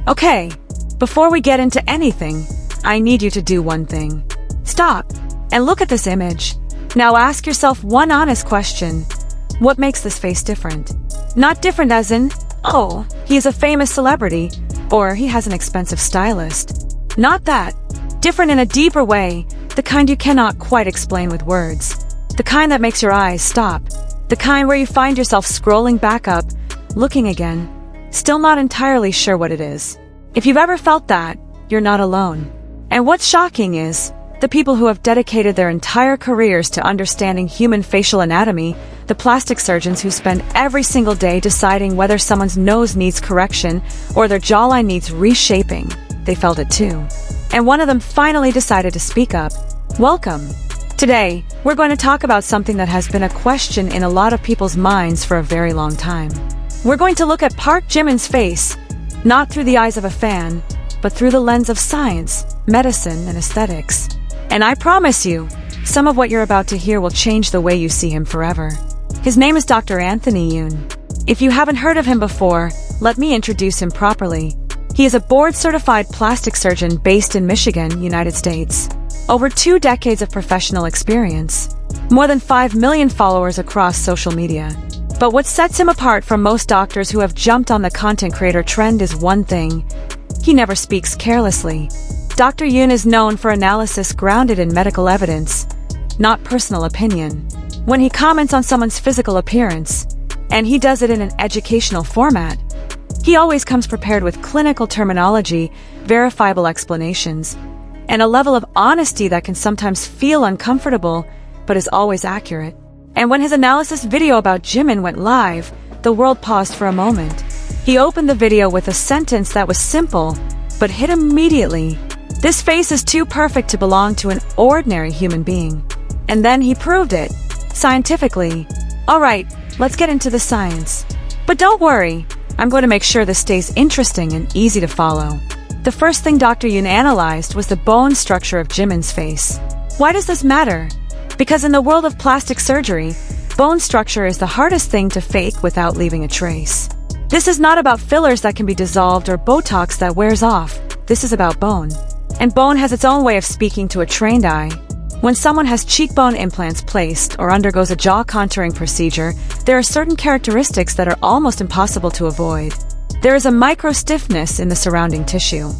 Okay, before we get into anything, I need you to do one thing. Stop and look at this image. Now ask yourself one honest question. What makes this face different? Not different as in, oh, he is a famous celebrity, or he has an expensive stylist. Not that. Different in a deeper way, the kind you cannot quite explain with words. The kind that makes your eyes stop. The kind where you find yourself scrolling back up, looking again, still not entirely sure what it is. If you've ever felt that, you're not alone. And what's shocking is, the people who have dedicated their entire careers to understanding human facial anatomy, the plastic surgeons who spend every single day deciding whether someone's nose needs correction or their jawline needs reshaping, they felt it too. And one of them finally decided to speak up. Welcome. Today, we're going to talk about something that has been a question in a lot of people's minds for a very long time. We're going to look at ParkJimin's face, not through the eyes of a fan, but through the lens of science, medicine, and aesthetics. And I promise you, some of what you're about to hear will change the way you see him forever. His name is Dr. Anthony Yoon. If you haven't heard of him before, let me introduce him properly. He is a board-certified plastic surgeon based in Michigan, United States. Over 2 decades of professional experience. More than 5 million followers across social media. But what sets him apart from most doctors who have jumped on the content creator trend is one thing. He never speaks carelessly. Dr. Yoon is known for analysis grounded in medical evidence, not personal opinion. When he comments on someone's physical appearance, and he does it in an educational format, he always comes prepared with clinical terminology, verifiable explanations, and a level of honesty that can sometimes feel uncomfortable, but is always accurate. And when his analysis video about Jimin went live, the world paused for a moment. He opened the video with a sentence that was simple, but hit immediately. This face is too perfect to belong to an ordinary human being. And then he proved it, scientifically. Alright, let's get into the science. But don't worry, I'm going to make sure this stays interesting and easy to follow. The first thing Dr. Yoon analyzed was the bone structure of Jimin's face. Why does this matter? Because in the world of plastic surgery, bone structure is the hardest thing to fake without leaving a trace. This is not about fillers that can be dissolved or Botox that wears off. This is about bone. And bone has its own way of speaking to a trained eye. When someone has cheekbone implants placed or undergoes a jaw contouring procedure, there are certain characteristics that are almost impossible to avoid. There is a micro-stiffness in the surrounding tissue.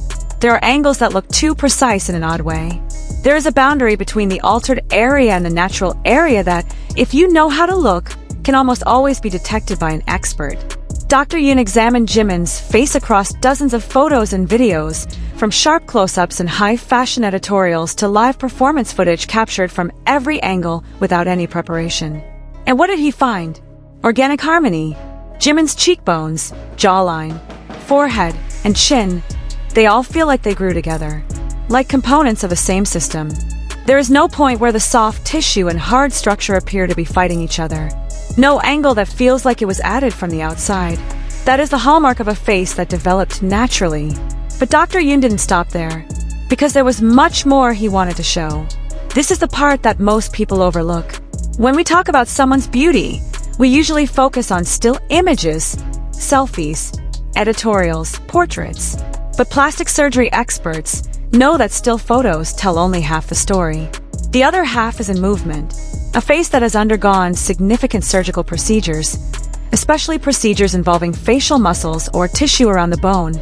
There are angles that look too precise in an odd way. There is a boundary between the altered area and the natural area that, if you know how to look, can almost always be detected by an expert. Dr. Yoon examined Jimin's face across dozens of photos and videos, from sharp close-ups and high-fashion editorials to live performance footage captured from every angle without any preparation. And what did he find? Organic harmony. Jimin's cheekbones, jawline, forehead, and chin, they all feel like they grew together, like components of the same system. There is no point where the soft tissue and hard structure appear to be fighting each other. No angle that feels like it was added from the outside. That is the hallmark of a face that developed naturally. But Dr. Yoon didn't stop there, because there was much more he wanted to show. This is the part that most people overlook. When we talk about someone's beauty, we usually focus on still images, selfies, editorials, portraits. But plastic surgery experts know that still photos tell only half the story. The other half is in movement. A face that has undergone significant surgical procedures, especially procedures involving facial muscles or tissue around the bone,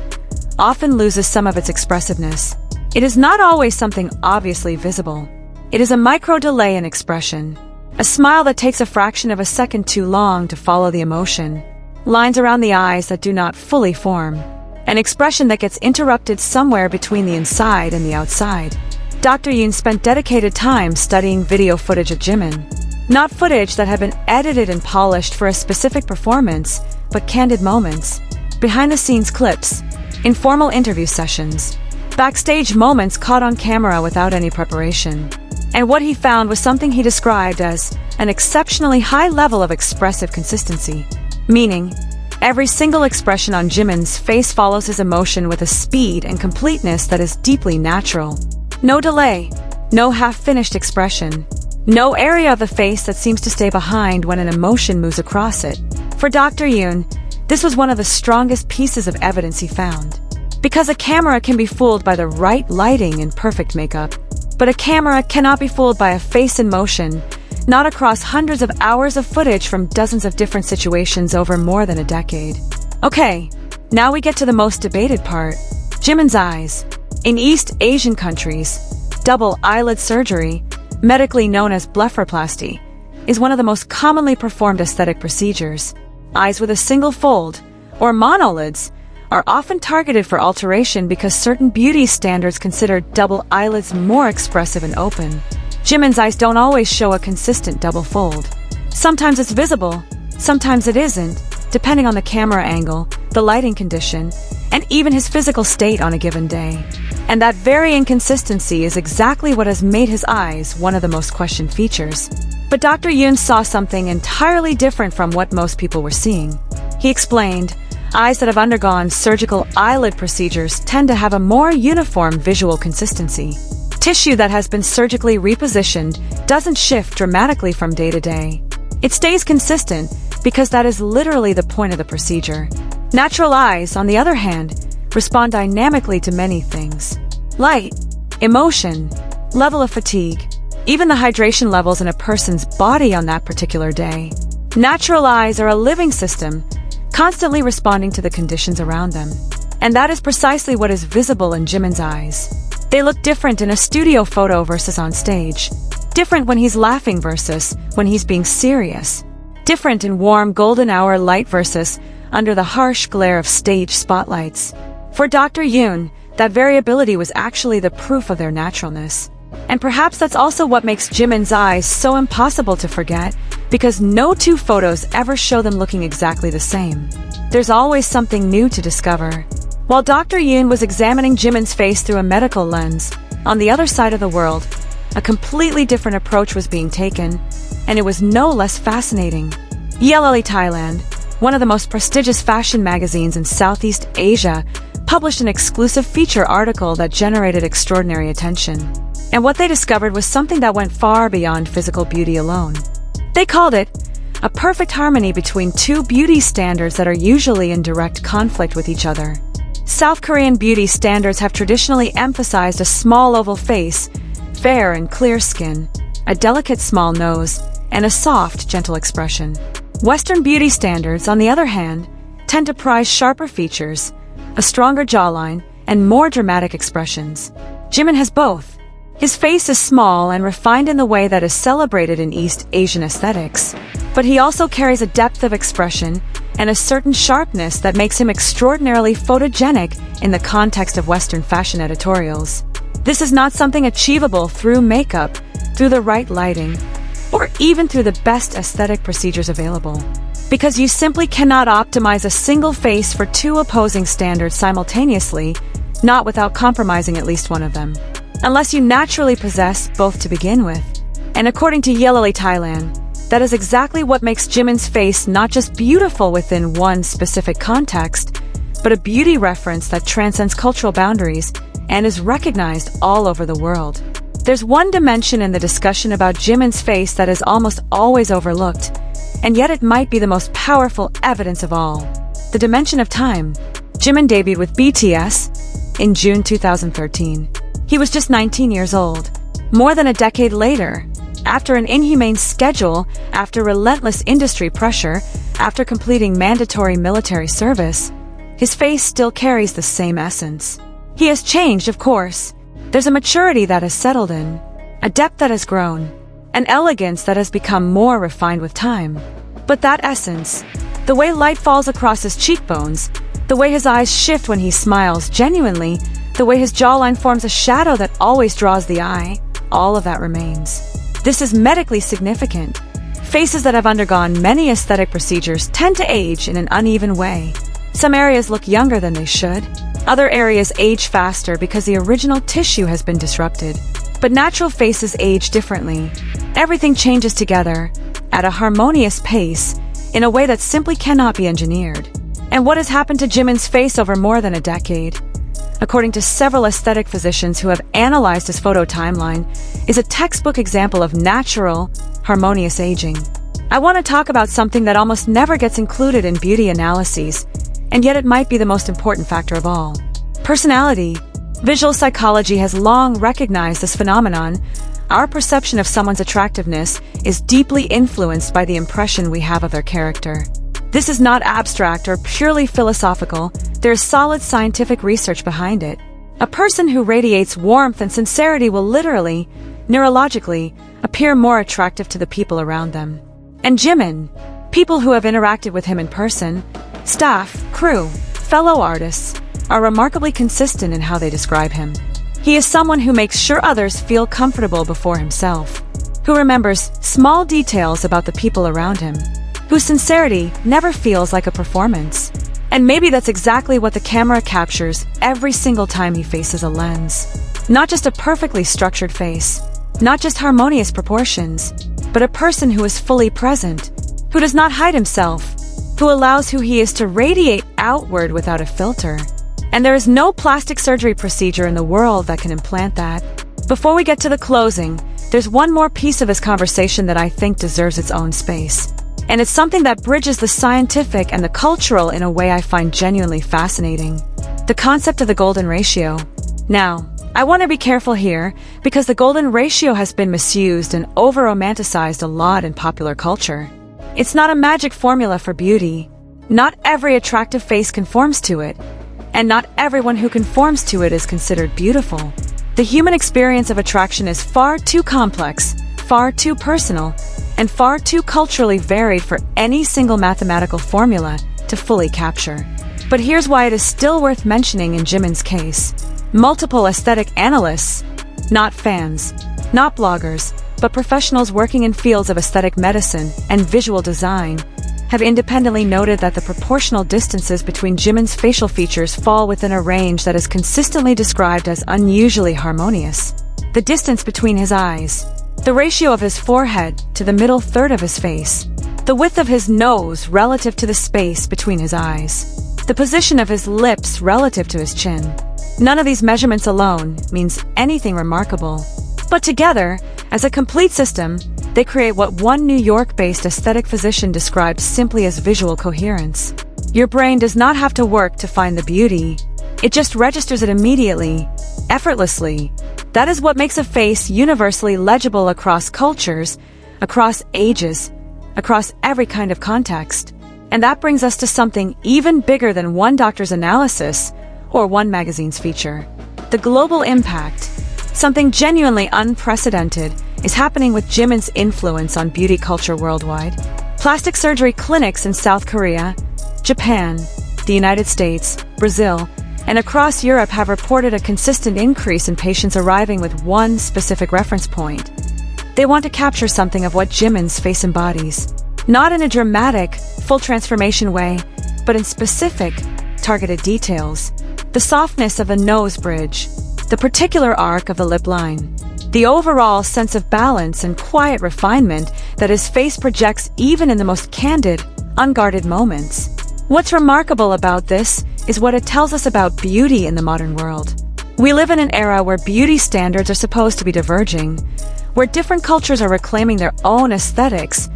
often loses some of its expressiveness. It is not always something obviously visible. It is a micro delay in expression. A smile that takes a fraction of a second too long to follow the emotion. Lines around the eyes that do not fully form. An expression that gets interrupted somewhere between the inside and the outside. Dr. Yoon spent dedicated time studying video footage of Jimin. Not footage that had been edited and polished for a specific performance, but candid moments. Behind-the-scenes clips. Informal interview sessions. Backstage moments caught on camera without any preparation. And what he found was something he described as an exceptionally high level of expressive consistency. Meaning, every single expression on Jimin's face follows his emotion with a speed and completeness that is deeply natural. No delay, no half-finished expression, no area of the face that seems to stay behind when an emotion moves across it. For Dr. Yoon, this was one of the strongest pieces of evidence he found. Because a camera can be fooled by the right lighting and perfect makeup, but a camera cannot be fooled by a face in motion, not across hundreds of hours of footage from dozens of different situations over more than a decade. Okay, now we get to the most debated part. Jimin's eyes. In East Asian countries, double eyelid surgery, medically known as blepharoplasty, is one of the most commonly performed aesthetic procedures. Eyes with a single fold, or monolids, are often targeted for alteration because certain beauty standards consider double eyelids more expressive and open. Jimin's eyes don't always show a consistent double fold. Sometimes it's visible, sometimes it isn't, depending on the camera angle, the lighting condition, and even his physical state on a given day. And that very inconsistency is exactly what has made his eyes one of the most questioned features. But Dr. Yoon saw something entirely different from what most people were seeing. He explained, eyes that have undergone surgical eyelid procedures tend to have a more uniform visual consistency. Tissue that has been surgically repositioned doesn't shift dramatically from day to day. It stays consistent because that is literally the point of the procedure. Natural eyes, on the other hand, respond dynamically to many things. Light, emotion, level of fatigue, even the hydration levels in a person's body on that particular day. Natural eyes are a living system, constantly responding to the conditions around them. And that is precisely what is visible in Jimin's eyes. They look different in a studio photo versus on stage. Different when he's laughing versus when he's being serious. Different in warm golden hour light versus under the harsh glare of stage spotlights. For Dr. Yoon, that variability was actually the proof of their naturalness. And perhaps that's also what makes Jimin's eyes so impossible to forget, because no two photos ever show them looking exactly the same. There's always something new to discover. While Dr. Yoon was examining Jimin's face through a medical lens, on the other side of the world, a completely different approach was being taken, and it was no less fascinating. Yellali Thailand, one of the most prestigious fashion magazines in Southeast Asia, published an exclusive feature article that generated extraordinary attention. And what they discovered was something that went far beyond physical beauty alone. They called it a perfect harmony between two beauty standards that are usually in direct conflict with each other. South Korean beauty standards have traditionally emphasized a small oval face, fair and clear skin, a delicate small nose, and a soft, gentle expression. Western beauty standards, on the other hand, tend to prize sharper features, a stronger jawline, and more dramatic expressions. Jimin has both. His face is small and refined in the way that is celebrated in East Asian aesthetics, but he also carries a depth of expression and a certain sharpness that makes him extraordinarily photogenic in the context of Western fashion editorials. This is not something achievable through makeup, through the right lighting, or even through the best aesthetic procedures available. Because you simply cannot optimize a single face for two opposing standards simultaneously, not without compromising at least one of them. Unless you naturally possess both to begin with. And according to Yellali Thailand, that is exactly what makes Jimin's face not just beautiful within one specific context, but a beauty reference that transcends cultural boundaries and is recognized all over the world. There's one dimension in the discussion about Jimin's face that is almost always overlooked, and yet it might be the most powerful evidence of all. The dimension of time. Jimin debuted with BTS in June 2013. He was just 19 years old. More than a decade later, after an inhumane schedule, after relentless industry pressure, after completing mandatory military service, his face still carries the same essence. He has changed, of course. There's a maturity that has settled in, a depth that has grown, an elegance that has become more refined with time. But that essence, the way light falls across his cheekbones, the way his eyes shift when he smiles genuinely, the way his jawline forms a shadow that always draws the eye, all of that remains. This is medically significant. Faces that have undergone many aesthetic procedures tend to age in an uneven way. Some areas look younger than they should. Other areas age faster because the original tissue has been disrupted. But natural faces age differently. Everything changes together, at a harmonious pace, in a way that simply cannot be engineered. And what has happened to Jimin's face over more than a decade, according to several aesthetic physicians who have analyzed his photo timeline, is a textbook example of natural, harmonious aging. I want to talk about something that almost never gets included in beauty analyses, and yet it might be the most important factor of all. Personality. Visual psychology has long recognized this phenomenon. Our perception of someone's attractiveness is deeply influenced by the impression we have of their character. This is not abstract or purely philosophical. There is solid scientific research behind it. A person who radiates warmth and sincerity will literally, neurologically, appear more attractive to the people around them. And Jimin. People who have interacted with him in person, staff, crew, fellow artists, are remarkably consistent in how they describe him. He is someone who makes sure others feel comfortable before himself, who remembers small details about the people around him, whose sincerity never feels like a performance. And maybe that's exactly what the camera captures every single time he faces a lens. Not just a perfectly structured face, not just harmonious proportions, but a person who is fully present, who does not hide himself, who allows who he is to radiate outward without a filter. And there is no plastic surgery procedure in the world that can implant that. Before we get to the closing, there's one more piece of this conversation that I think deserves its own space. And it's something that bridges the scientific and the cultural in a way I find genuinely fascinating. The concept of the golden ratio. Now, I want to be careful here, because the golden ratio has been misused and over-romanticized a lot in popular culture. It's not a magic formula for beauty. Not every attractive face conforms to it, and not everyone who conforms to it is considered beautiful. The human experience of attraction is far too complex, far too personal, and far too culturally varied for any single mathematical formula to fully capture. But here's why it is still worth mentioning in Jimin's case. Multiple aesthetic analysts, not fans, not bloggers, but professionals working in fields of aesthetic medicine and visual design, have independently noted that the proportional distances between Jimin's facial features fall within a range that is consistently described as unusually harmonious. The distance between his eyes, the ratio of his forehead to the middle third of his face, the width of his nose relative to the space between his eyes, the position of his lips relative to his chin. None of these measurements alone means anything remarkable. But together, as a complete system, they create what one New York-based aesthetic physician describes simply as visual coherence. Your brain does not have to work to find the beauty. It just registers it immediately, effortlessly. That is what makes a face universally legible across cultures, across ages, across every kind of context. And that brings us to something even bigger than one doctor's analysis or one magazine's feature. The global impact. Something genuinely unprecedented is happening with Jimin's influence on beauty culture worldwide. Plastic surgery clinics in South Korea, Japan, the United States, Brazil, and across Europe have reported a consistent increase in patients arriving with one specific reference point. They want to capture something of what Jimin's face embodies. Not in a dramatic, full transformation way, but in specific, targeted details. The softness of the nose bridge, the particular arc of the lip line, the overall sense of balance and quiet refinement that his face projects even in the most candid, unguarded moments. What's remarkable about this is what it tells us about beauty in the modern world. We live in an era where beauty standards are supposed to be diverging, where different cultures are reclaiming their own aesthetics,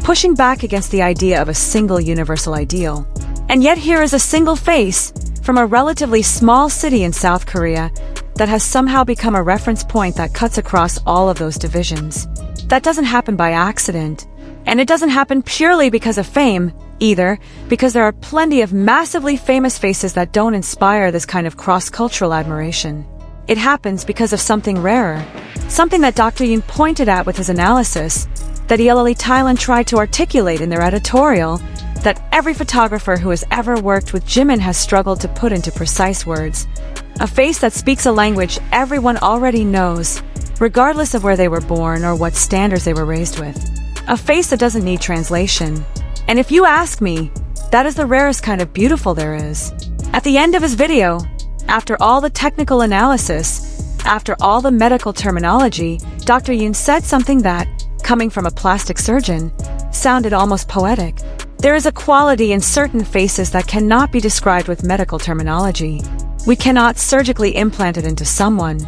pushing back against the idea of a single universal ideal. And yet here is a single face from a relatively small city in South Korea that has somehow become a reference point that cuts across all of those divisions. That doesn't happen by accident. And it doesn't happen purely because of fame, either, because there are plenty of massively famous faces that don't inspire this kind of cross-cultural admiration. It happens because of something rarer, something that Dr. Yoon pointed at with his analysis, that ELLE Thailand tried to articulate in their editorial, that every photographer who has ever worked with Jimin has struggled to put into precise words. A face that speaks a language everyone already knows, regardless of where they were born or what standards they were raised with. A face that doesn't need translation. And if you ask me, that is the rarest kind of beautiful there is. At the end of his video, after all the technical analysis, after all the medical terminology, Dr. Yoon said something that, coming from a plastic surgeon, sounded almost poetic. There is a quality in certain faces that cannot be described with medical terminology. We cannot surgically implant it into someone.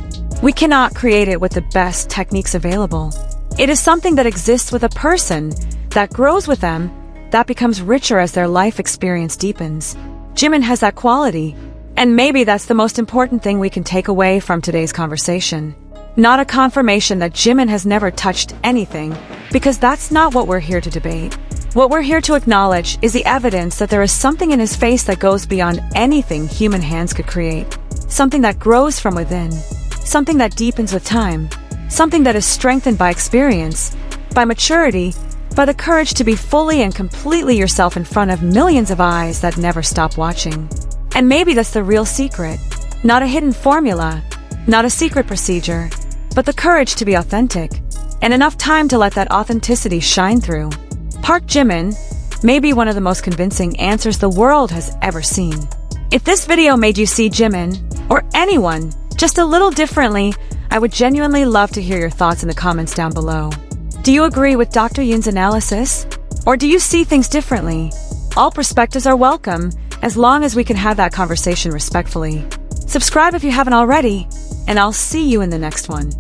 We cannot create it with the best techniques available. It is something that exists with a person, that grows with them, that becomes richer as their life experience deepens. Jimin has that quality. And maybe that's the most important thing we can take away from today's conversation. Not a confirmation that Jimin has never touched anything, because that's not what we're here to debate. What we're here to acknowledge is the evidence that there is something in his face that goes beyond anything human hands could create. Something that grows from within. Something that deepens with time. Something that is strengthened by experience, by maturity, by the courage to be fully and completely yourself in front of millions of eyes that never stop watching. And maybe that's the real secret. Not a hidden formula, not a secret procedure, but the courage to be authentic, and enough time to let that authenticity shine through. ParkJimin may be one of the most convincing answers the world has ever seen. If this video made you see Jimin, or anyone, just a little differently, I would genuinely love to hear your thoughts in the comments down below. Do you agree with Dr. Yoon's analysis? Or do you see things differently? All perspectives are welcome, as long as we can have that conversation respectfully. Subscribe if you haven't already, and I'll see you in the next one.